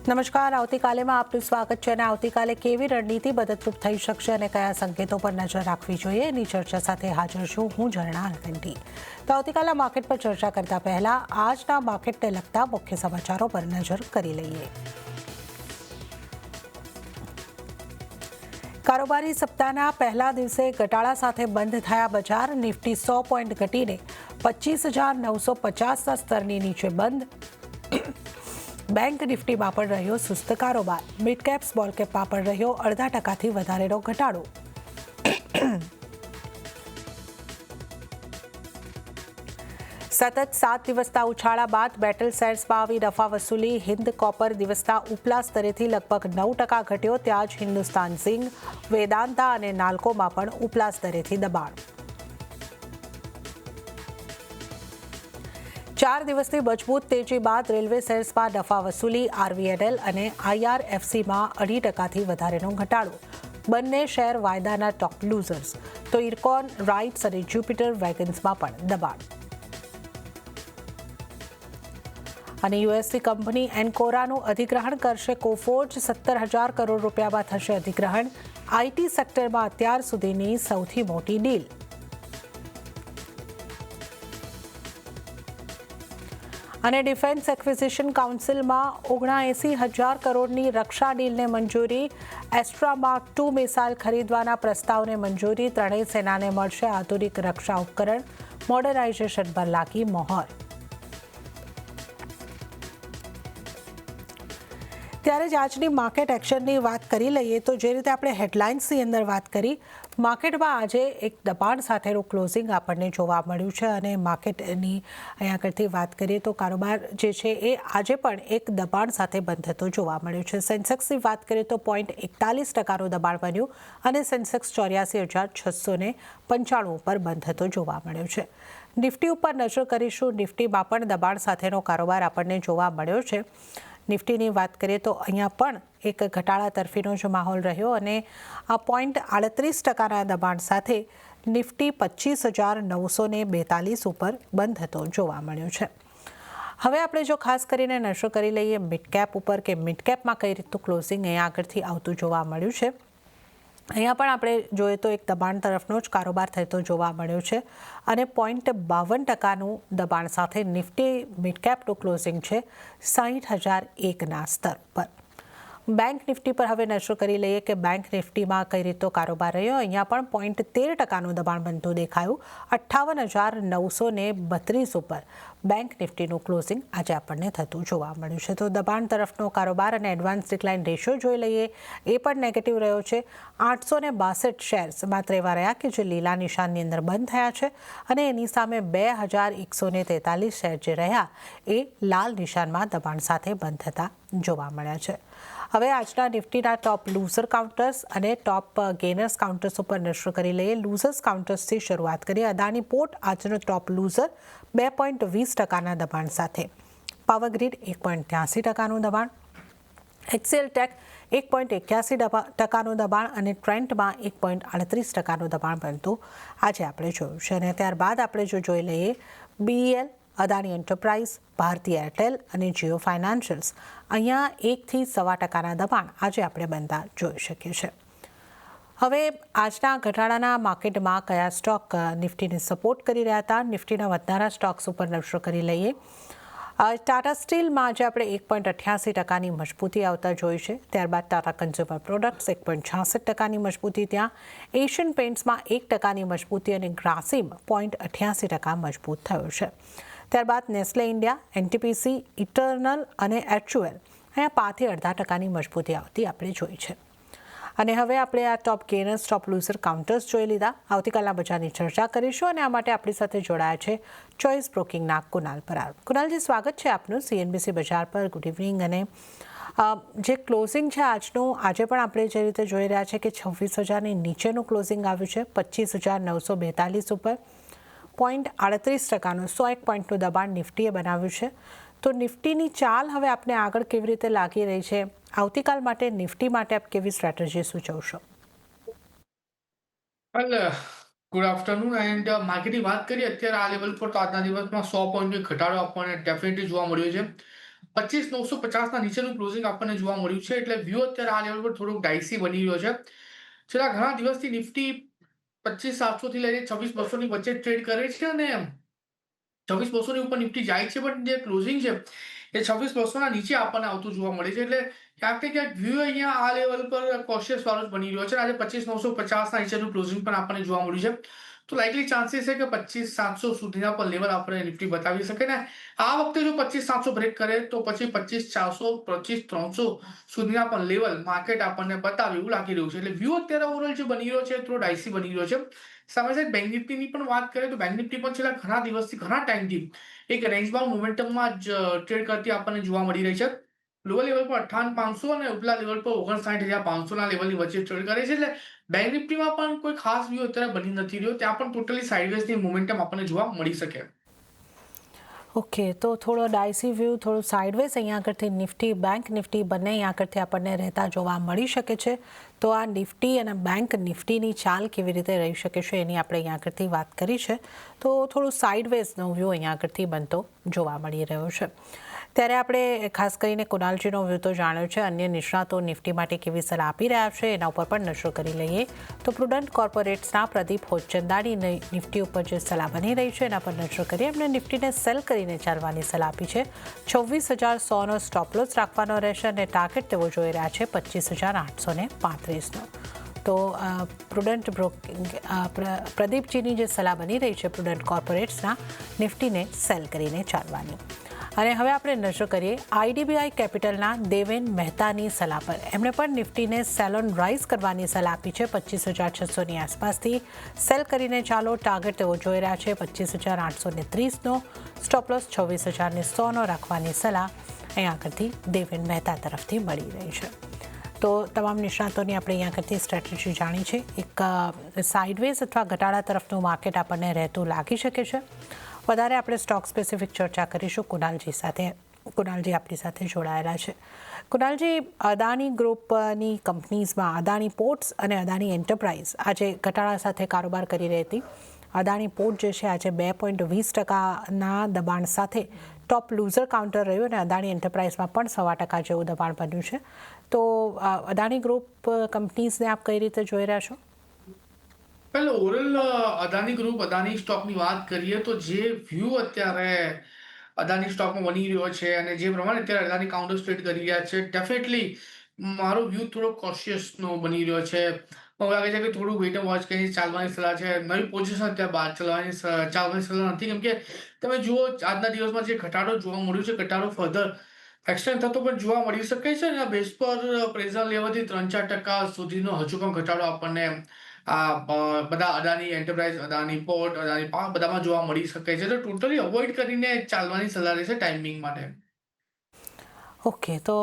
નમસ્કાર, આવતીકાલેમાં આપનું સ્વાગત છે અને આવતીકાલે કેવી રણનીતિ મદદરૂપ થઈ શકશે અને કયા સંકેતો પર નજર રાખવી જોઈએ એની ચર્ચા સાથે હાજર છું હું ઝરણા હરકંઠી। તો આવતીકાલના માર્કેટ પર ચર્ચા કરતા પહેલા આજના માર્કેટને લગતા મુખ્ય સમાચારો પર નજર કરી લઈએ। કારોબારી સપ્તાહના પહેલા દિવસે ઘટાડા સાથે બંધ થયા બજાર। નિફ્ટી 100 પોઈન્ટ ઘટીને 25,950ના સ્તરની નીચે બંધ। બેંક નિફ્ટીમાં પણ રહ્યો સુસ્ત કારોબાર। મિડ કેપ સ્મોલ કેપમાં પણ રહ્યો 0.5% વધારેનો ઘટાડો। સતત 7 દિવસના ઉછાળા બાદ મેટલ શેર્સમાં આવી નફા વસૂલી। હિન્દ કોપર દિવસના ઉપલા સ્તરેથી લગભગ 9% ઘટ્યો, ત્યાં જ હિન્દુસ્તાન ઝિંક, વેદાંતા અને નાલ્કોમાં પણ ઉપલા સ્તરેથી દબાણ। 4 દિવસની મજબૂત તેજી બાદ રેલવે શેર્સમાં નફા વસૂલી। આરવીએનએલ અને આઈઆરએફસીમાં 0.5% વધારેનો ઘટાડો। બંને શેર વાયદાના ટોપ લૂઝર્સ, તો ઇરકોન, રાઇટ્સ અને જ્યુપિટર વેગન્સમાં પણ દબાણ। અને યુએસની કંપની એન્કોરાનું અધિગ્રહણ કરશે કોફોર્જ। 17,000 કરોડ રૂપિયામાં થશે અધિગ્રહણ। આઈટી સેક્ટરમાં અત્યાર સુધીની સૌથી મોટી ડીલ। અને ડિફેન્સ એક્વિઝિશન કાઉન્સિલમાં 79,000 કરોડની રક્ષા ડીલને મંજૂરી। એસ્ટ્રા માર્ક 2 મિસાઇલ ખરીદવાના પ્રસ્તાવને મંજૂરી। ત્રણેય સેનાને મળશે આધુનિક રક્ષા ઉપકરણ। મોડર્નાઇઝેશન પર લાગી મોહર। ત્યારે જ આજની માર્કેટ એક્શનની વાત કરી લઈએ તો જે રીતે આપણે હેડલાઇન્સની અંદર વાત કરી, માર્કેટમાં આજે એક દબાણ સાથેનું ક્લોઝિંગ આપણને જોવા મળ્યું છે અને માર્કેટની અહીંયા આગળથી વાત કરીએ તો કારોબાર જે છે એ આજે પણ એક દબાણ સાથે બંધ થતો જોવા મળ્યું છે। સેન્સેક્સની વાત કરીએ તો 0.41%નું દબાણ બન્યું અને સેન્સેક્સ 84,695 ઉપર બંધ થતો જોવા મળ્યો છે। નિફ્ટી ઉપર નજર કરીશું। નિફ્ટીમાં પણ દબાણ સાથેનો કારોબાર આપણને જોવા મળ્યો છે। નિફ્ટીની વાત કરીએ તો અહીંયા પણ એક ઘટાડા તરફીનો જ માહોલ રહ્યો અને આ 0.38%ના દબાણ સાથે નિફ્ટી 25,942 ઉપર બંધ થતો જોવા મળ્યો છે। હવે આપણે જો ખાસ કરીને નજર કરી લઈએ મિડ કેપ ઉપર કે મિડ કેપમાં કઈ રીતનું ક્લોઝિંગ અહીંયા આગળથી આવતું જોવા મળ્યું છે। અહીંયા પણ આપણે જોઈએ તો એક દબાણ તરફનો જ કારોબાર થતો જોવા મળ્યો છે અને 0.52%નું દબાણ સાથે નિફ્ટી મિડ કેપનું ક્લોઝિંગ છે 60,001ના સ્તર પર। બેંક નિફ્ટી પર હવે નજર કરી લઈએ કે બેંક નિફ્ટીમાં કઈ રીતનો કારોબાર રહ્યો। અહીંયા પણ 0.13%નું દબાણ બનતું દેખાયું। 58,932 ઉપર બેંક નિફ્ટીનું ક્લોઝિંગ આજે આપણને થતું જોવા મળ્યું છે। તો દબાણ તરફનો કારોબાર અને એડવાન્સ ડિક્લાઇન રેશિયો જોઈ લઈએ, એ પણ નેગેટિવ રહ્યો છે। 862 શેર્સ માત્ર એવા રહ્યા કે જે લીલા નિશાનની અંદર બંધ થયા છે અને એની સામે 2,143 શેર જે રહ્યા એ લાલ નિશાનમાં દબાણ સાથે બંધ થતા જોવા મળ્યા છે। હવે આજના નિફ્ટીના ટોપ લૂઝર કાઉન્ટર્સ અને ટોપ ગેનર્સ કાઉન્ટર્સ ઉપર નજર કરી લઈએ। લૂઝર્સ કાઉન્ટર્સથી શરૂઆત કરીએ। અદાણી પોર્ટ આજનો ટોપ લૂઝર 2.20%ના દબાણ સાથે। પાવરગ્રીડ 1.83%નું દબાણ। એચસીએલ ટેક 1.81%નું દબાણ અને ટ્રેન્ટમાં 1.38%નું દબાણ બનતું આજે આપણે જોયું છે। અને ત્યારબાદ આપણે જો જોઈ લઈએ બીઈએલ, અદાણી એન્ટરપ્રાઇઝ, ભારતી એરટેલ અને જીઓ ફાઇનાન્શિયલ્સ, અહીંયા 1થી 1.25%ના દબાણ આજે આપણે બનતા જોઈ શકીએ છીએ। હવે આજના ઘટાડાના માર્કેટમાં કયા સ્ટોક નિફ્ટીને સપોર્ટ કરી રહ્યા હતા, નિફ્ટીના વધનારા સ્ટોક્સ ઉપર નજર કરી લઈએ। ટાટા સ્ટીલમાં આજે આપણે 1.88%ની મજબૂતી આવતા જોઈ છે। ત્યારબાદ ટાટા કન્ઝ્યુમર પ્રોડક્ટ્સ 1.66%ની મજબૂતી ત્યાં। એશિયન પેઇન્ટ્સમાં 1%ની મજબૂતી અને ગ્રાસિમ 0.88% મજબૂત થયો છે। ત્યારબાદ નેસ્લે ઇન્ડિયા, એનટીપીસી, ઇટરનલ અને એચયુએલ અહીંયા 5થી 0.5%ની મજબૂતી આવતી આપણે જોઈ છે। અને હવે આપણે આ ટોપ ગેનર્સ, ટોપ લૂઝર કાઉન્ટર્સ જોઈ લીધા। આવતીકાલના બજારની ચર્ચા કરીશું અને આ માટે આપણી સાથે જોડાયા છે ચોઇસ બ્રોકિંગના કુનાલ પરાર। કુનાલજી, સ્વાગત છે આપનું સીએનબીસી બજાર પર। Good evening. અને જે ક્લોઝિંગ છે આજનું, આજે પણ આપણે જે રીતે જોઈ રહ્યા છે કે 26,000ની નીચેનું ક્લોઝિંગ આવ્યું છે 25,942 ઉપર। 0.38%નું 101 પોઈન્ટનું દબાણ નિફ્ટીએ બનાવ્યું છે। તો નિફ્ટીની ચાલ હવે આપને આગળ કેવી રીતે લાગી રહી છે? આવતીકાલ માટે નિફ્ટી માટે આપ કેવી સ્ટ્રેટેજી સૂચવશો? ગુડ આફ્ટરનૂન એન્ડ માર્કેટની વાત કરીએ અત્યારે આ લેવલ પર તો આજના દિવસમાં 100 પોઈન્ટનો ઘટાડો આપણને ડેફિનેટલી જોવા મળ્યો છે। 25,950 ના નીચેનું ક્લોઝિંગ આપણને જોવા મળ્યું છે, એટલે વ્યૂ અત્યારે આ લેવલ પર થોડોક ડાઇસી બની રહ્યો છે. છેલ્લા ઘણા દિવસથી નિફ્ટી 25,700 થી લઈને 26,200 ની વચ્ચે ટ્રેડ કરે છે અને 26,200 ની ઉપર નિફ્ટી જાય છે, પણ જે ક્લોઝિંગ છે એ 26,200 ના નીચે આપણને આવતું જોવા મળે છે. એટલે ક્યાંક ને ક્યાંક વ્યૂ અહીંયા આ લેવલ પર કોશિયસ વાળો જ બની રહ્યો છે. આજે 25,950 ના નીચેનું ક્લોઝિંગ પણ આપણને જોવા મળ્યું છે. તો લાઇકલી ચાન્સીસ છે કે 25,700 સુધીના પણ લેવલ આપણે નિફ્ટી બતાવી શકે ને આ વખતે જો 25,700 બ્રેક કરે તો પછી 25,400 25,300 સુધીના પણ લેવલ માર્કેટ આપણને બતાવે એવું લાગી રહ્યું છે. એટલે વ્યૂ અત્યારે ઓવરઓલ જે બની રહ્યો છે થોડો ડાઇસી બની રહ્યો છે. સામે સાઈડ બેંક નિફ્ટીની પણ વાત કરીએ તો બેંક નિફ્ટી પણ છેલ્લા ઘણા દિવસથી ઘણા ટાઈમથી એક રેન્જ બાઉન્ડ મોમેન્ટમમાં જ ટ્રેડ કરતી આપણને જોવા મળી રહી છે. લોઅર લેવલ પર 58,500 અને ઉપલા લેવલ પર 59,500 ના લેવલની વચ્ચે ટ્રેડ કરે છે. એટલે બેંક નિફ્ટીમાં પણ કોઈ ખાસ વ્યૂ અત્યારે બની નથી રહ્યો. ત્યાં પણ ટોટલી સાઇડવેઝની મોમેન્ટમ આપણને જોવા મળી શકે. ઓકે, તો થોડો ડાઇસી વ્યૂ, થોડું સાઇડવેઝ અહીંયા આગળથી નિફ્ટી, બેંક નિફ્ટી બંને અહીંયા આગળથી આપણને રહેતા જોવા મળી શકે છે. તો આ નિફ્ટી અને બેંક નિફ્ટીની ચાલ કેવી રીતે રહી શકે છે એની આપણે અહીંયા આગળથી વાત કરી છે. તો થોડું સાઇડવેઝનો વ્યૂ અહીંયા આગળથી બનતો જોવા મળી રહ્યો છે. ત્યારે આપણે ખાસ કરીને કુનાલજીનો વ્યૂ તો જાણ્યો છે. અન્ય નિષ્ણાતો નિફ્ટી માટે કેવી સલાહ આપી રહ્યા છે એના ઉપર પણ નજર કરી લઈએ. તો પ્રુડન્ટ કોર્પોરેટ્સના પ્રદીપ હોચંદાની નિફ્ટી ઉપર જે સલાહ બની રહી છે એના પર નજર કરીએ. એમણે નિફ્ટીને સેલ કરીને ચાલવાની સલાહ આપી છે. 26,100નો સ્ટોપ લોસ રાખવાનો રહેશે અને ટાર્ગેટ તેઓ જોઈ રહ્યા છે 25,835નો. તો પ્રુડન્ટ પ્રદીપજીની જે સલાહ બની રહી છે પ્રુડન્ટ કોર્પોરેટ્સના નિફ્ટીને સેલ કરીને ચાલવાની. અને હવે આપણે નજર કરીએ આઈડીબીઆઈ કેપિટલના દેવેન મહેતાની સલાહ પર. એમણે પણ નિફ્ટીને સેલ ઓન રાઇઝ કરવાની સલાહ આપી છે. 25,600ની આસપાસથી સેલ કરીને ચાલો. ટાર્ગેટ તેઓ જોઈ રહ્યા છે 25,830નો. સ્ટોપ લોસ 26,100નો રાખવાની સલાહ અહીંયા આગળથી દેવેન મહેતા તરફથી મળી રહી છે. તો તમામ નિષ્ણાતોની આપણે અહીંયા આગળથી સ્ટ્રેટેજી જાણી છે. એક સાઇડવેઝ અથવા ઘટાડા તરફનું માર્કેટ આપણને રહેતું લાગી શકે છે. વધારે આપણે સ્ટોક સ્પેસિફિક ચર્ચા કરીશું કુનાલજી સાથે. કુનાલજી આપણી સાથે જોડાયેલા છે. કુનાલજી, અદાણી ગ્રુપની કંપનીઝમાં અદાણી પોર્ટ્સ અને અદાણી એન્ટરપ્રાઇઝ આજે ઘટાડા સાથે કારોબાર કરી રહી હતી. અદાણી પોર્ટ જે છે આજે 2.20%ના દબાણ સાથે ટોપ લૂઝર કાઉન્ટર રહ્યું અને અદાણી એન્ટરપ્રાઇઝમાં પણ 0.25% જેવું દબાણ બન્યું છે. તો અદાણી ગ્રુપ કંપનીઝને આપ કઈ રીતે જોઈ રહ્યા છો? વેલ ઓવરઓલ અદાની ગ્રુપ અદાની સ્ટોકની વાત કરીએ તો જે વ્યૂ અત્યારે અદાની સ્ટોકમાં બની રહ્યો છે અને જે પ્રમાણે અત્યારે અદાની કાઉન્ટર્સ ટ્રેડ કરી રહ્યા છે, ડેફિનેટલી મારો વ્યૂ થોડો કોશિયસનો બની રહ્યો છે. મને લાગે છે કે થોડું વેટ એન્ડ વોચ કરીને ચાલવાની સલાહ છે. નવી પોઝિશન અત્યારે બહાર ચાલવાની સલાહ નથી, કેમ કે તમે જુઓ આજના દિવસમાં જે ઘટાડો જોવા મળ્યો છે, ઘટાડો ફર્ધર એક્સટેન્ડ થતો પણ જોવા મળી શકે છે. અને બેઝ પર પ્રેઝન્ટ લેવલથી 3-4% સુધીનો હજુ પણ ઘટાડો આપણને બધા Adani enterprise, Adani port, Adani power બધામાં જોવા મળી શકે છે. તો ટોટલી અવોઇડ કરીને ચાલવાની સલાહ રહેશે ટાઈમિંગ માટે. ઓકે, તો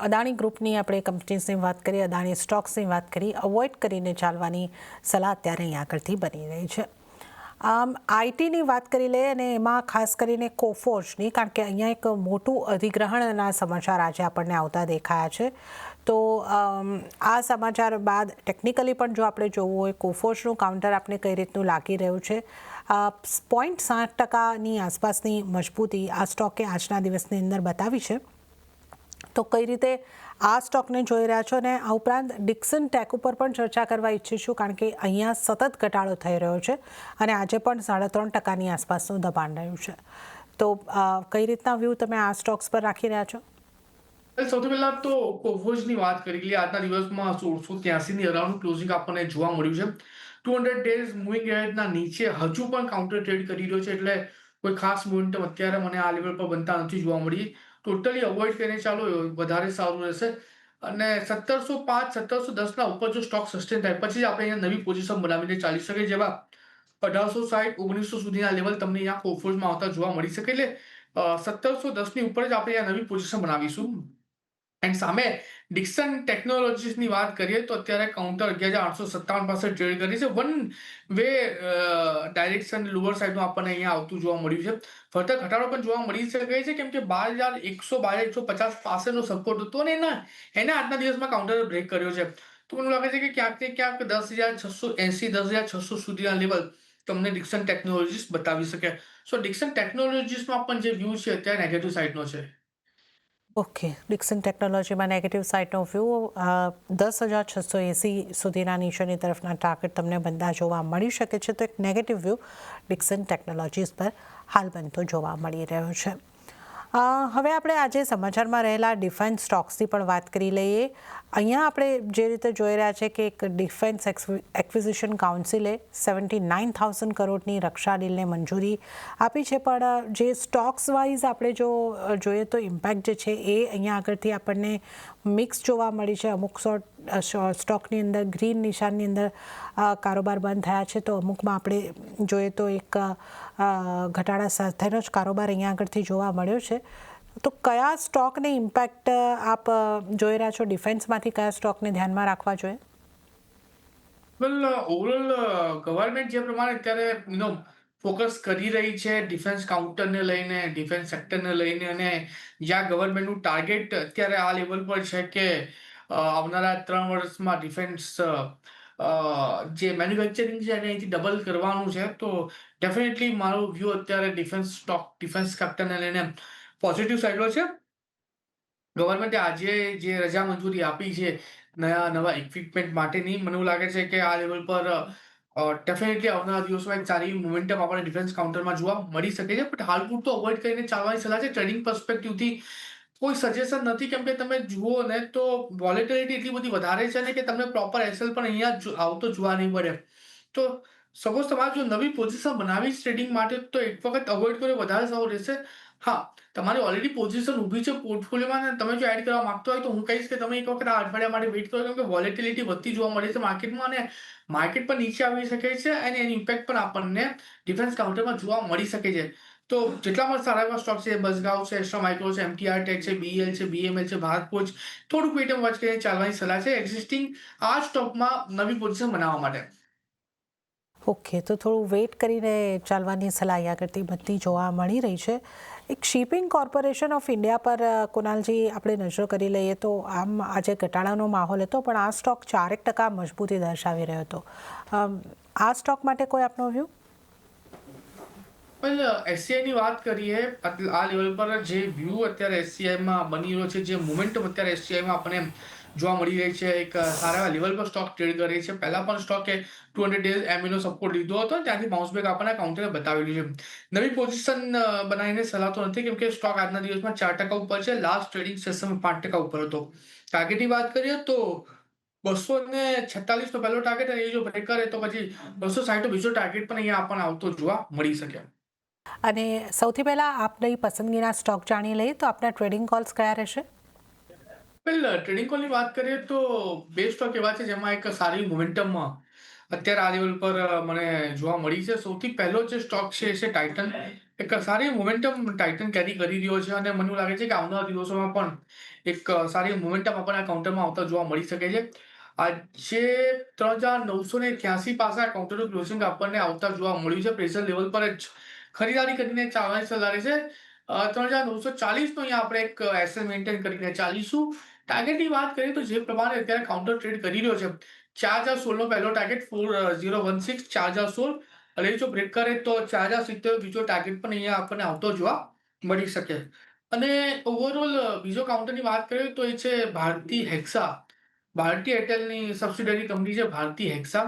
અદાણી ગ્રુપની આપણે કંપનીઝની વાત કરીએ, અદાણી સ્ટોક્સની વાત કરી, અવોઇડ કરીને ચાલવાની સલાહ અત્યારે અહીં આગળથી બની રહી છે. આઈટીની વાત કરી લઈએ અને એમાં ખાસ કરીને કોફોર્જની, કારણ કે અહીંયા એક મોટું અધિગ્રહણના સમાચાર આજે આપણને આવતા દેખાયા છે. તો આ સમાચાર બાદ ટેકનિકલી પણ જો આપણે જોવું હોય, કોફોર્જનું કાઉન્ટર આપણે કઈ રીતનું લાગી રહ્યું છે. 0.7%ની આસપાસની મજબૂતી આ સ્ટોકે આજના દિવસની અંદર બતાવી છે. તો કઈ રીતે આ સ્ટોકને જોઈ રહ્યા છો? અને આ ઉપરાંત ડિક્સન ટેક ઉપર પણ ચર્ચા કરવા ઈચ્છીશું, કારણ કે અહીંયા સતત ઘટાડો થઈ રહ્યો છે અને આજે પણ 3.5%ની આસપાસનું દબાણ રહ્યું છે. તો કઈ રીતના વ્યૂ તમે આ સ્ટોક્સ પર રાખી રહ્યા છો? સૌથી પહેલા તો કોફોર્જની વાત કરી લઈએ. આજના દિવસમાં 1683ની અરાઉન્ડ ક્લોઝિંગ આપણને જોવા મળ્યું છે. 200 ડેઝ મૂવિંગ એવરેજના નીચે હજુ પણ કાઉન્ટર ટ્રેડ કરી રહ્યો છે, એટલે કોઈ ખાસ મોમેન્ટમ અત્યારે મને આ લેવલ પર બનતા નથી જોવા મળી. ટોટલી અવોઇડ કરીને ચાલો વધારે સારું રહેશે. અને 1705 1710ના ઉપર જો સ્ટોક સસ્ટેન થાય પછી જ આપણે અહીંયા નવી પોઝિશન બનાવીને ચાલી શકે. જેવા 1860 1900 સુધીના લેવલ તમને અહીંયા કોફોર્જમાં આવતા જોવા મળી શકે. એટલે 1710ની ઉપર જ આપણે અહીંયા નવી પોઝિશન બનાવીશું. એન્ડ સામે ડિક્સન ટેકનોલોજીસની વાત કરીએ તો અત્યારે કાઉન્ટર 11,857 પાસે ટ્રેડ કરી છે. વન વે ડાયરેક્શન લોઅર સાઈડનું આપણને અહીંયા આવતું જોવા મળ્યું છે. ફર્ધર ઘટાડો પણ જોવા મળી શકે છે, કેમ કે 12,100 12,150 પાસેનો સપોર્ટ હતો અને એને આજના દિવસમાં કાઉન્ટર બ્રેક કર્યો છે. તો મને લાગે છે કે ક્યાંક ને ક્યાંક 10,680 10,600 સુધીના લેવલ તમને ડિક્સન ટેકનોલોજીસ બતાવી શકે. સો ડિક્સન ટેકનોલોજીસમાં પણ જે વ્યૂ છે અત્યારે નેગેટિવ સાઈડનો છે. ઓકે, ડિક્સન ટેકનોલોજીમાં નેગેટિવ સાઇડનો વ્યૂ 10,680 સુધીના નીચેની તરફના ટાર્ગેટ તમને બનતા જોવા મળી શકે છે. તો એક નેગેટિવ વ્યૂ ડિક્સન ટેકનોલોજીસ પર હાલ બનતો જોવા મળી રહ્યો છે. હવે આપણે આજે સમાચારમાં રહેલા ડિફેન્સ સ્ટોક્સની પણ વાત કરી લઈએ. અહીંયા આપણે જે રીતે જોઈ રહ્યા છે કે એક ડિફેન્સ એક્વિઝિશન કાઉન્સિલે 79,000 કરોડની રક્ષા ડીલને મંજૂરી આપી છે. પણ જે સ્ટોક્સ વાઇઝ આપણે જો જોઈએ તો ઇમ્પેક્ટ જે છે એ અહીંયા આગળથી આપણને મિક્સ જોવા મળી છે. અમુક સ્ટોકની અંદર ગ્રીન નિશાનની અંદર કારોબાર બંધ થયા છે, તો અમુકમાં આપણે જોઈએ તો એક ઘટાડા સાથેનો જ કારોબાર અહીંયા આગળથી જોવા મળ્યો છે. તો કયા સ્ટોકને ઇમ્પેક્ટ આપ જોઈ રહ્યા છો? ડિફેન્સમાંથી કયા સ્ટોકને ધ્યાનમાં રાખવા જોઈએ? વેલ, ઓવરઓલ ગવર્મેન્ટ જે પ્રમાણે અત્યારે ફોકસ કરી રહી છે ડિફેન્સ કાઉન્ટરને લઈને, ડિફેન્સ સેક્ટરને લઈને, અને જ્યાં ગવર્મેન્ટનું ટાર્ગેટ અત્યારે આ લેવલ પર છે કે આવનારા 3 વર્ષમાં ડિફેન્સ જે મેન્યુફેક્ચરિંગ છે એને અહીંથી ડબલ કરવાનું છે. તો ડેફિનેટલી મારો વ્યૂ અત્યારે ડિફેન્સ સેક્ટરને લઈને પોઝિટિવ સાઈડનો છે. ગવર્મેન્ટે આજે જે રજા મંજૂરી આપી છે નવા ઇક્વિપમેન્ટ માટેની, મને એવું લાગે છે કે આ લેવલ પર ડેફિનેટલી આવનારા દિવસોમાં એક સારી મોમેન્ટમ આપણે ડિફેન્સ કાઉન્ટરમાં જોવા મળી શકે છે. બટ હાલ પૂરતો અવોઇડ કરીને ચાલવાની સલાહ છે. ટ્રેડિંગ પર્સપેક્ટિવથી કોઈ સજેશન નથી, કેમ કે તમે જુઓ ને તો વોલેટિલિટી એટલી બધી વધારે છે ને કે તમને પ્રોપર એસએલ પણ અહીંયા આવતો જોવા નહીં મળે. તો સપોઝ તમારે જો નવી પોઝિશન બનાવી ટ્રેડિંગ માટે, તો એક વખત અવોઇડ કર્યો વધારે સારું રહેશે. હા, તમારી ઓલરેડી પોઝિશન ઊભી છે પોર્ટફોલિયોમાં અને તમે જો એડ કરવા માંગતો હોય તો હું કહીશ કે તમે એક વખત આ અઠવાડિયા માટે વેઇટ કરો, કેમ કે વોલેટિલિટી વધતી જોવા મળે છે માર્કેટમાં, અને માર્કેટ પર નીચે આવી શકે છે અને એની ઇમ્પેક્ટ પણ આપણને ડિફેન્સ કાઉન્ટરમાં જોવા મળી શકે છે. તો જેટલા પણ સારા એવા સ્ટોક છે, બસગાંવ છે, એસ્ટ્રા માઇક્રો છે, MTR ટેક છે, BEL છે, BML છે, ભારત ફોર્જ, થોડુંક વેઇટમ વોચ કરીને ચાલવાની સલાહ છે એક્ઝિસ્ટિંગ આ સ્ટોકમાં નવી પોઝિશન બનાવવા માટે. ઓકે, તો થોડું વેઇટ કરીને ચાલવાની સલાહ અહીંયા આગળથી બધી જોવા મળી રહી છે. એક શિપિંગ કોર્પોરેશન ઓફ ઇન્ડિયા પર કુનાલજી આપણે નજર કરી લઈએ તો આમ આજે ઘટાડાનો માહોલ હતો, પણ આ સ્ટોક 4% મજબૂતી દર્શાવી રહ્યો હતો. આ સ્ટોક માટે કોઈ આપનો વ્યૂ? વેલ, એસસીઆઈની વાત કરીએ, આ લેવલ પર જે વ્યૂ અત્યારે એસસીઆઈમાં બની રહ્યો છે, જે મોમેન્ટમ અત્યારે એસસીઆઈમાં આપણને જોવા મળી રહી છે, એક સારા એવા લેવલ પર સ્ટોક ટ્રેડ કરી રહી છે. પહેલા પણ સ્ટોકે 200 ડેઝ એમએનો સપોર્ટ લીધો હતો, ત્યાંથી બાઉન્સ બેક આપણને કાઉન્ટરે બતાવેલું છે. નવી પોઝિશન બનાવીને સલાહ તો નથી, કેમ કે સ્ટોક આજના દિવસમાં 4% ઉપર છે. લાસ્ટ ટ્રેડિંગ સેશનમાં 5% ઉપર હતો. ટાર્ગેટની વાત કરીએ તો 246 નો પહેલો ટાર્ગેટ, અને એ જો બ્રેક કરે તો પછી 260 નો બીજો ટાર્ગેટ પણ અહીંયા આપણને આવતો જોવા મળી શકે. અને સૌથી પહેલાં આપની પસંદગીના સ્ટોક જાણી લઈએ તો આપના ટ્રેડિંગ કોલ્સ કયા રહેશે? વેલ, ટ્રેડિંગ કોલની વાત કરીએ તો બે સ્ટોક એવા છે જેમાં એક સારી મોમેન્ટમ અત્યારે આ લેવલ પર મને જોવા મળી છે. સૌથી પહેલો જે સ્ટોક છે એ છે ટાઇટન. એક સારી મોમેન્ટમ ટાઇટન કેરી કરી રહ્યો છે, અને મને એવું લાગે છે કે આવનારા દિવસોમાં પણ એક સારી મોમેન્ટમ આપણને કાઉન્ટરમાં આવતા જોવા મળી શકે છે. આજે 3,983 પાસે આ કાઉન્ટરનું ક્લોઝિંગ આપણને આવતા જોવા મળ્યું છે. પ્રેશર લેવલ પર જ ખરીદારી કરીને ચાલવાની સલાહ છે. 3,940 નો અહીંયા આપણે એક એસએલ મેન્ટેન કરીને ચાલીશું. ટાર્ગેટની વાત કરીએ તો જે પ્રમાણે અત્યારે કાઉન્ટર ટ્રેડ કરી રહ્યો છે, 4,016 નો પહેલો ટાર્ગેટ, 4016, 4,016, અને જો બ્રેક કરે તો 4,070 બીજો ટાર્ગેટ પણ અહીંયા આપણને આવતો જોવા મળી શકે. અને ઓવરઓલ બીજો કાઉન્ટરની વાત કરીએ તો એ છે ભારતી હેક્સા. ભારતી એરટેલની સબસિડરી કંપની છે ભારતી હેક્સા.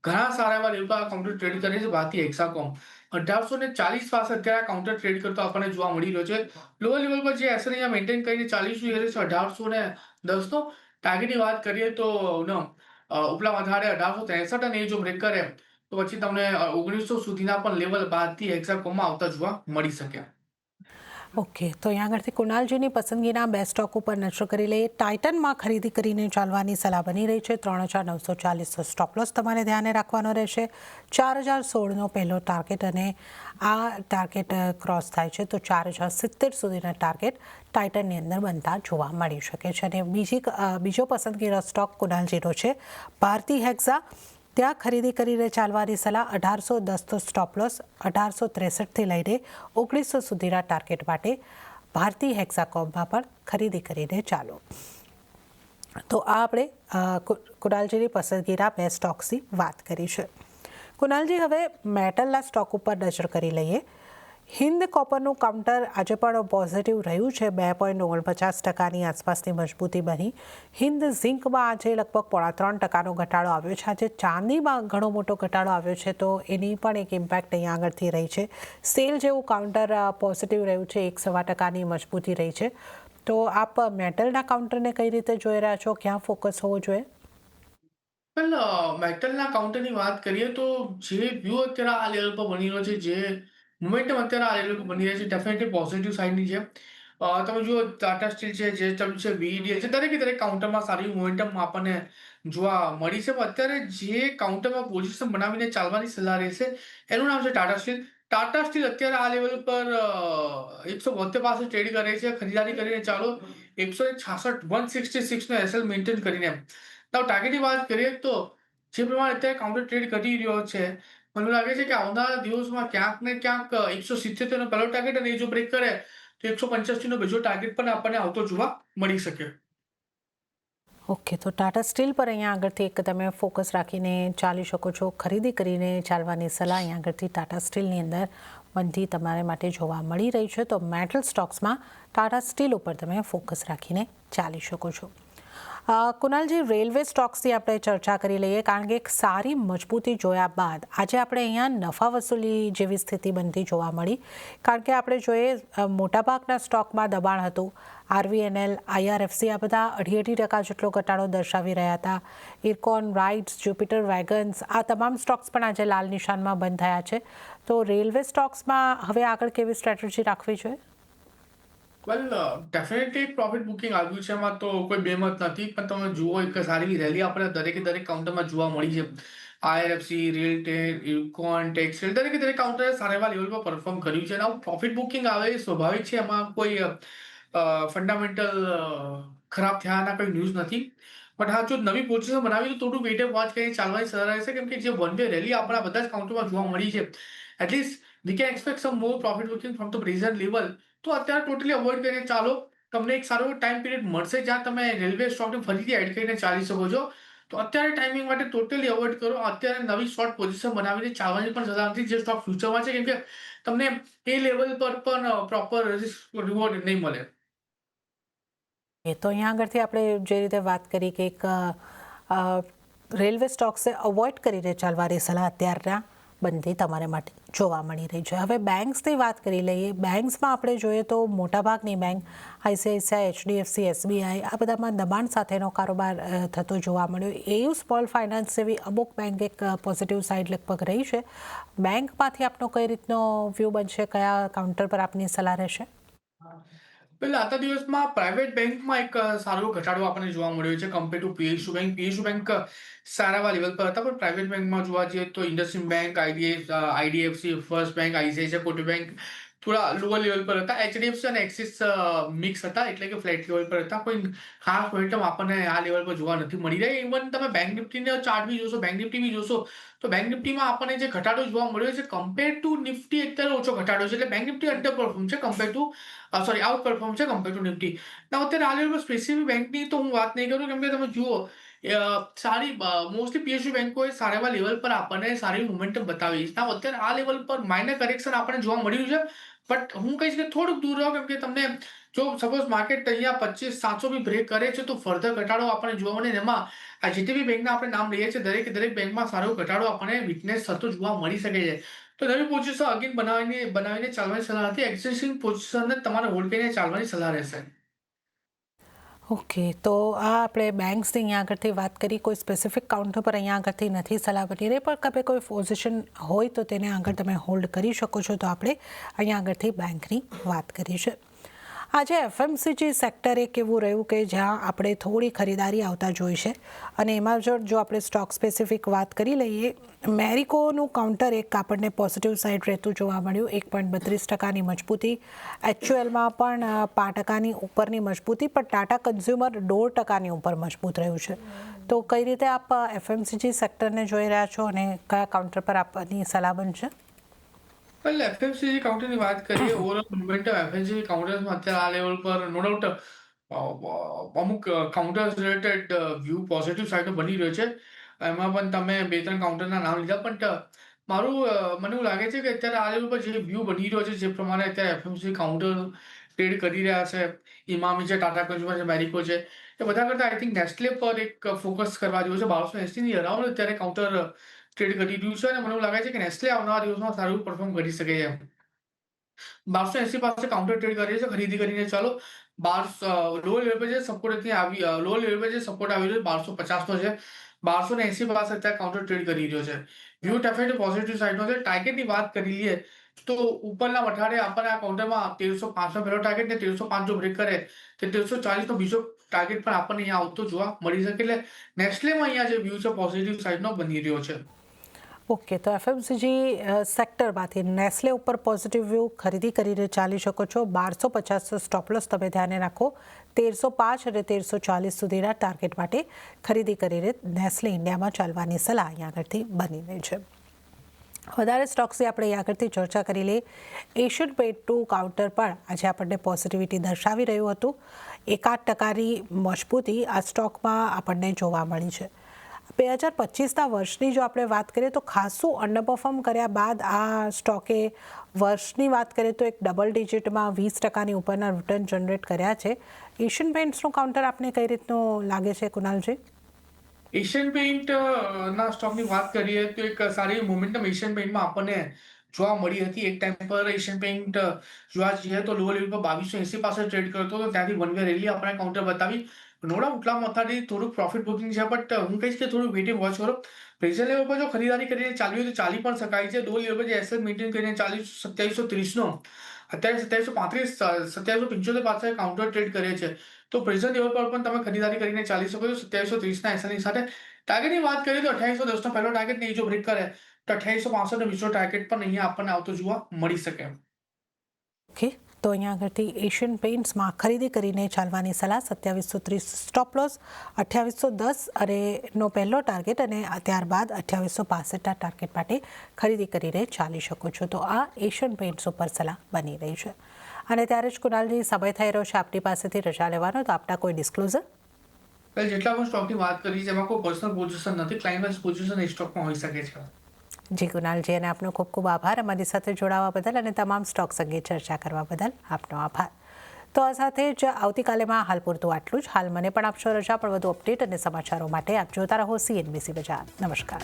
ઘણા સારા એવા લેવલ પર કાઉન્ટર ટ્રેડ કરે છે ભારતી હેક્સાકોમ. 1840 પાસે અત્યારે કાઉન્ટર ટ્રેડ કરતો આપણને જોવા મળી રહ્યો છે. લોઅર લેવલ પર જે એસએલ અહીંયા મેન્ટેન કરીને 40 છે 1810 નો. ટાર્ગેટની વાત કરીએ તો ઉપલા વધારે 1863, અને એ જો બ્રેક કરે તો પછી તમને 1900 સુધીના પણ લેવલ ભારતી હેક્સાકોમમાં આવતા જોવા મળી શકે. ઓકે, તો અહીંયા આગળથી કુનાલજીની પસંદગીના બે સ્ટોક ઉપર નજર કરી લઈએ. ટાઇટનમાં ખરીદી કરીને ચાલવાની સલાહ બની રહી છે. 3,940 સ્ટોપ લોસ તમારે ધ્યાને રાખવાનો રહેશે. 4,016નો પહેલો ટાર્ગેટ, અને આ ટાર્ગેટ ક્રોસ થાય છે તો 4,070 સુધીના ટાર્ગેટ ટાઇટનની અંદર બનતા જોવા મળી શકે છે. અને બીજો પસંદગીનો સ્ટોક કુનાલજીનો છે ભારતી હેક્સા. ત્યાં ખરીદી કરીને ચાલવાની સલાહ. 1,810 તો સ્ટોપ લોસ, 1,863થી લઈને 1,900 સુધીના ટાર્ગેટ માટે ભારતી હેક્સાકોમમાં પણ ખરીદી કરીને ચાલો. તો આ આપણે કુનાલજીની પસંદગીના બે સ્ટોક્સની વાત કરી છે. કુનાલજી, હવે મેટલના સ્ટોક ઉપર નજર કરી લઈએ. હિન્દ કોપરનું કાઉન્ટર આજે પણ પોઝિટિવ રહ્યું છે, 2.49% આસપાસની મજબૂતી બની. હિન્દ ઝિંકમાં આજે લગભગ 3.5% ઘટાડો આવ્યો છે. આજે ચાંદીમાં ઘણો મોટો ઘટાડો આવ્યો છે, તો એની પણ એક ઇમ્પેક્ટ અહીંયા આગળથી રહી છે. સેલ જેવું કાઉન્ટર પોઝિટિવ રહ્યું છે, 1.25% મજબૂતી રહી છે. તો આપ મેટલના કાઉન્ટરને કઈ રીતે જોઈ રહ્યા છો, ક્યાં ફોકસ હોવો જોઈએ? વેલ મેટલના કાઉન્ટરની વાત કરીએ તો જે વ્યૂ અત્યારે આ લેવલ પર બની રહ્યો છે, જે મોમેન્ટમ અત્યારે આ લેવલ પર બની રહ્યો છે, ડેફિનેટલી પોઝિટિવ સાઇડની છે. તમે જુઓ ટાટા સ્ટીલ છે, જેએસડબ્લ્યુ છે, વીઈડીએલ છે, દરેકે દરેક કાઉન્ટરમાં સારી મોમેન્ટમ આપણને જોવા મળી છે. પણ અત્યારે જે કાઉન્ટરમાં પોઝિશન બનાવીને ચાલવાની સલાહ રહેશે એનું નામ છે ટાટા સ્ટીલ. ટાટા સ્ટીલ અત્યારે આ લેવલ પર 172 પાસે ટ્રેડ કરે છે. ખરીદારી કરીને ચાલો 166 166 નો એસએલ મેન્ટેન કરીને. ટાર્ગેટની વાત કરીએ તો જે પ્રમાણે અત્યારે કાઉન્ટર ટ્રેડ કરી રહ્યો છે, મને લાગે છે કે આવનારા દિવસમાં ક્યાંક ને ક્યાંક 177 નો પહેલો ટાર્ગેટ અને એ જો બ્રેક કરે તો 185 નો બીજો ટાર્ગેટ પણ આપણને આવતો જોવા મળી શકે. ઓકે, તો ટાટા સ્ટીલ પર અહીંયા આગળથી એક તમે ફોકસ રાખીને ચાલી શકો છો, ખરીદી કરીને ચાલવાની સલાહ અહીંયા આગળથી ટાટા સ્ટીલની અંદર બનતી તમારે માટે જોવા મળી રહી છે. તો મેટલ સ્ટોક્સમાં ટાટા સ્ટીલ ઉપર તમે ફોકસ રાખીને ચાલી શકો છો. કુનાલજી, રેલવે સ્ટોક્સની આપણે ચર્ચા કરી લઈએ, કારણ કે એક સારી મજબૂતી જોયા બાદ આજે આપણે અહીંયા નફા વસૂલી જેવી સ્થિતિ બનતી જોવા મળી. કારણ કે આપણે જોઈએ મોટાભાગના સ્ટોકમાં દબાણ હતું. આરવીએનએલ, આઈઆરએફસી આ બધા 2.5% જેટલો ઘટાડો દર્શાવી રહ્યા હતા. ઇરકોન, રાઇટ્સ, જ્યુપિટર વેગન્સ આ તમામ સ્ટોક્સ પણ આજે લાલ નિશાનમાં બંધ થયા છે. તો રેલવે સ્ટોક્સમાં હવે આગળ કેવી સ્ટ્રેટેજી રાખવી જોઈએ? વેલ ડેફિનેટલી પ્રોફિટ બુકિંગ આવ્યું છે, એમાં તો કોઈ બેમત નથી. પણ તમે જુઓ એક સારી રેલી આપણે દરેકે દરેક કાઉન્ટરમાં જોવા મળી છે. આઈઆરએફસી, રેલટેલ, ઇરકોન, ટેક્સટાઇલ દરેકે દરેક કાઉન્ટરે સારા એવા લેવલ પર પરફોર્મ કર્યું છે. અને આવું પ્રોફિટ બુકિંગ આવે એ સ્વાભાવિક છે, એમાં કોઈ ફંડામેન્ટલ ખરાબ થયાના કોઈ ન્યૂઝ નથી. બટ હા, જો નવી પોઝિશન બનાવી તો થોડું વેઇટેડ વોચ કરીને ચાલવાની સલાહ રહેશે, કેમ કે જે વન વે રેલી આપણા બધા જ કાઉન્ટરમાં જોવા મળી છે, at least we can expect some more profit booking from the present level. તો અત્યારે ટોટલી અવોઇડ કરીને ચાલો. તમને એક સારો ટાઈમ પીરિયડ મળશે જ્યાં તમે રેલવે સ્ટોકને ફરીથી એડ કરીને ચાલી શકો છો. તો અત્યારે ટાઈમિંગ માટે ટોટલી અવોઇડ કરો. અત્યારે નવી શોર્ટ પોઝિશન બનાવીને ચાલવાની પણ સલાહ નથી, જે સ્ટોક ફ્યુચરમાં છે, કેમ કે તમને એ લેવલ પર પણ પ્રોપર રિવોર્ડ નહીં મળે. એ તો અહીંયા આગળથી આપણે જે રીતે વાત કરી કે એક રેલવે સ્ટોક્સે અવોઇડ કરીને ચાલવાની સલાહ અત્યારના બનતી તમારે માટે જોવા મળી રહી છે. હવે બેંક્સની વાત કરી લઈએ. બેંક્સમાં આપણે જોઈએ તો મોટાભાગની બેંક આઈસીઆઈસીઆઈ, એચડીએફસી, એસબીઆઈ આ બધામાં દબાણ સાથેનો કારોબાર થતો જોવા મળ્યો. એયુ સ્મોલ ફાઇનાન્સ જેવી અમુક બેંક એક પોઝિટિવ સાઇડ લગભગ રહી છે. બેંકમાંથી આપનો કઈ રીતનો વ્યૂ બનશે, કયા કાઉન્ટર પર આપની સલાહ રહેશે? પેલા આજના દિવસમાં પ્રાઇવેટ બેંકમાં એક સારો ઘટાડો આપણને જોવા મળ્યો છે compare to PSU bank. PSU bank સારા એવા લેવલ પર હતા, પણ પ્રાઇવેટ બેંકમાં જોવા જઈએ તો IndusInd bank, IDFC, first bank, ICICI, Kotak bank થોડા લોઅર લેવલ પર હતા. એચડીએફસી અને એક્સિસ મિક્સ હતા, એટલે કે ફ્લેટ લેવલ પર હતા. કોઈ ખાસ મોમેન્ટમ આપણને આ લેવલ પર જોવા નથી મળી રહી. ઇવન તમે બેંક નિફ્ટીનો ચાર્ટ બી જોશો, બેંક નિફ્ટી બી જોશો, તો બેંક નિફ્ટીમાં આપણને જે ઘટાડો જોવા મળ્યો છે કમ્પેર ટુ નિફ્ટી અત્યારે ઓછો ઘટાડો છે. એટલે બેંક નિફ્ટી અંડર પરફોર્મ છે કમ્પેર ટુ આઉટ પરફોર્મ છે કમ્પેર ટુ નિફ્ટી. અત્યારે આ લેવલ પર સ્પેસિફિક બેંકની તો હું વાત નહીં કરું, કેમ કે તમે જુઓ સારી મોસ્ટલી પીએસયુ બેંકોએ સારા એવા લેવલ પર આપણને સારી મોમેન્ટમ બતાવી છે. અત્યારે આ લેવલ પર માઇનર કરેક્શન આપણને જોવા મળ્યું છે, બટ હું કહીશ કે થોડુંક દૂર રહો, કેમ કે તમને જો સપોઝ માર્કેટ અહીંયા 25,700 બી બ્રેક કરે છે તો ફર્ધર ઘટાડો આપણને જોવા મળે. એમાં આ જેટલી બી બેંકના આપણે નામ લઈએ છીએ, દરેક બેંકમાં સારો ઘટાડો આપણને વિટનેસ થતો જોવા મળી શકે છે. તો નવી પોઝિશન અગેન બનાવીને ચાલવાની સલાહ હતી. એક્ઝિસ્ટિંગ પોઝિશનને તમારે હોલ્ડ કરીને ચાલવાની સલાહ રહેશે. ઓકે, તો આ આપણે બેંક્સની અહીંયા આગળથી વાત કરી. કોઈ સ્પેસિફિક કાઉન્ટર પર અહીંયા આગળથી નથી સલાહ બની રહી, પણ તમે કોઈ પોઝિશન હોય તો તેને આગળ તમે હોલ્ડ કરી શકો છો. તો આપણે અહીંયા આગળથી બેંકની વાત કરી છે. આજે એફએમસીજી સેક્ટર એક એવું રહ્યું કે જ્યાં આપણે થોડી ખરીદારી આવતા જોઈ છે. અને એમાં જો આપણે સ્ટોક સ્પેસિફિક વાત કરી લઈએ, મેરિકોનું કાઉન્ટર એક આપણને પોઝિટિવ સાઇડ રહેતું જોવા મળ્યું. 1.32%ની મજબૂતી. એચયુએલમાં પણ 5%ની ઉપરની મજબૂતી, પણ ટાટા કન્ઝ્યુમર 1.5%ની ઉપર મજબૂત રહ્યું છે. તો કઈ રીતે આપ એફએમસીજી સેક્ટરને જોઈ રહ્યા છો અને કયા કાઉન્ટર પર આપની સલાહ બનશે? વેલ એફએમસીજી કાઉન્ટરની વાત કરીએ, ઓવરઓલ મોમેન્ટમ એફએમસીજી કાઉન્ટર્સમાં અત્યારે આ લેવલ પર નો ડાઉટ અમુક counters related view positive side બની રહ્યો છે. એમાં પણ તમે બે ત્રણ કાઉન્ટરના નામ લીધા, પણ મારું મને એવું લાગે છે કે અત્યારે આ લેવલ પર જે વ્યૂ બની રહ્યો છે, જે પ્રમાણે અત્યારે એફએમસી કાઉન્ટર ટ્રેડ કરી રહ્યા છે, ઇમામી છે, ટાટા કન્ઝ્યુમર છે, મેરિકો છે, એ બધા કરતાં આઈ થિંક નેસ્લે પર એક ફોકસ કરવા જેવું છે. 1280 ની અરાઉન્ડ અત્યારે કાઉન્ટર ટ્રેડ કરી રહ્યું છે અને મને એવું લાગે છે કે નેસ્લે આવનારા દિવસમાં સારું પરફોર્મ કરી શકે છે. 1280 પાસે કાઉન્ટર ટ્રેડ કરીએ છીએ, ખરીદી કરીને ચાલો. લો લેવલ પર જે સપોર્ટ ત્યાં આવી લો લેવલ પર જે સપોર્ટ આવી રહ્યો છે 1250 નો છે. 1280 પાસે અત્યારે કાઉન્ટર ટ્રેડ કરી રહ્યો છે. વ્યૂ ડેફિનેટલી પોઝિટિવ સાઈડનો છે. ટાર્ગેટની વાત કરી લઈએ તો ઉપરના મઠાડે આપણને આ કાઉન્ટરમાં 1305 નો પહેલો ટાર્ગેટ ને 1305 જો બ્રેક કરે તો 1340 નો બીજો ટાર્ગેટ પણ આપણને અહીંયા આવતો જોવા મળી શકે. એટલે નેસ્લેમાં અહીંયા જે વ્યૂ છે પોઝિટિવ સાઈડનો બની રહ્યો છે. ઓકે, તો એફએમસીજી સેક્ટરમાંથી નેસ્લે ઉપર પોઝિટિવ વ્યૂ ખરીદી કરીને ચાલી શકો છો. 1250 સ્ટોપલોસ તમે ધ્યાને રાખો. 1305 અને 1340 સુધીના ટાર્ગેટ માટે ખરીદી કરીને નેસ્લે ઇન્ડિયામાં ચાલવાની સલાહ અહીંયા આગળથી બની રહી છે. વધારે સ્ટોક્સની આપણે અહીં આગળથી ચર્ચા કરી લઈએ. એશિયન પેઇન્ટનું કાઉન્ટર પણ આજે આપણને પોઝિટિવિટી દર્શાવી રહ્યું હતું. 1.8%ની મજબૂતી આ સ્ટોકમાં આપણને જોવા મળી છે. 2025ના વર્ષની જો આપણે વાત કરીએ તો ખાસું અંડરપરફોર્મ કર્યા બાદ આ સ્ટોકે વર્ષની વાત કરીએ તો એક ડબલ ડિજિટમાં 20%ની ઉપરના રિટર્ન જનરેટ કર્યા છે. એશિયન પેઇન્ટ્સનું કાઉન્ટર આપને કઈ રીતનું લાગે છે, કુનાલજી? એશિયન પેઇન્ટ ના સ્ટોકની વાત કરીએ તો એક સારી મોમેન્ટમ એશિયન પેઇન્ટમાં આપણને જોવા મળી હતી. એક ટાઈમ પર એશિયન પેઇન્ટ જોવા જઈએ તો લો લેવલ પર 2280 પાસે ટ્રેડ કરતો હતો. ત્યાંથી વન વે રેલી આપણે કાઉન્ટર બતાવી. નો ડાઉટ ઉટલા મથાથી થોડુંક પ્રોફિટ બુકિંગ છે, બટ હું કહીશ કે થોડું વેઇટિંગ વોચ કરો. પ્રેશર લેવલ પર જો ખરીદારી કરીને ચાલવી હોય તો ચાલી પણ શકાય છે. લો લેવલ પર જે એસએલ મેન્ટેન કરીને 2730 નો અત્યારે 2735 2775 પાસે કાઉન્ટર ટ્રેડ કરે છે. તો પ્રેઝન્ટ લેવલ પર પણ તમે ખરીદારી કરીને ચાલી શકો છો 2730ના એસએલની સાથે. ટાર્ગેટની વાત કરીએ તો 2810 નો પહેલો ટાર્ગેટ ને જો બ્રેક કરે તો 2865 નો બીજો ટાર્ગેટ પણ અહીંયા આપણને આવતો જોવા મળી શકે. ઓકે, તો અહીંયા આગળથી એશિયન પેઇન્ટ્સમાં ખરીદી કરીને ચાલવાની સલાહ. 2730 સ્ટોપ લોસ, 2810 અને નો પહેલો ટાર્ગેટ અને ત્યારબાદ 2865ના ટાર્ગેટ માટે ખરીદી કરીને ચાલી શકો છો. તો આ એશિયન પેઇન્ટ્સ ઉપર સલાહ બની રહી છે. અને ત્યારે જ કુનાલજી, સમય થઈ રહ્યો છે આપની પાસેથી રજા લેવાનો, તો આપના કોઈ ડિસ્ક્લોઝર? જેટલા પણ સ્ટોકની વાત કરી છે એમાં કોઈ પર્સનલ પોઝિશન નથી. ક્લાયન્ટ વાઇઝ પોઝિશન એ સ્ટોકમાં હોઈ શકે છે. જી કુનાલજી, અને આપનો ખૂબ ખૂબ આભાર અમારી સાથે જોડાવા બદલ અને તમામ સ્ટોક્સ અંગે ચર્ચા કરવા બદલ આપનો આભાર. તો આ સાથે જ આવતીકાલેમાં હાલ પૂરતું આટલું જ. હાલ મને પણ આપશો રજા, પણ વધુ અપડેટ અને સમાચારો માટે આપ જોતા રહો CNBC બજાર. નમસ્કાર.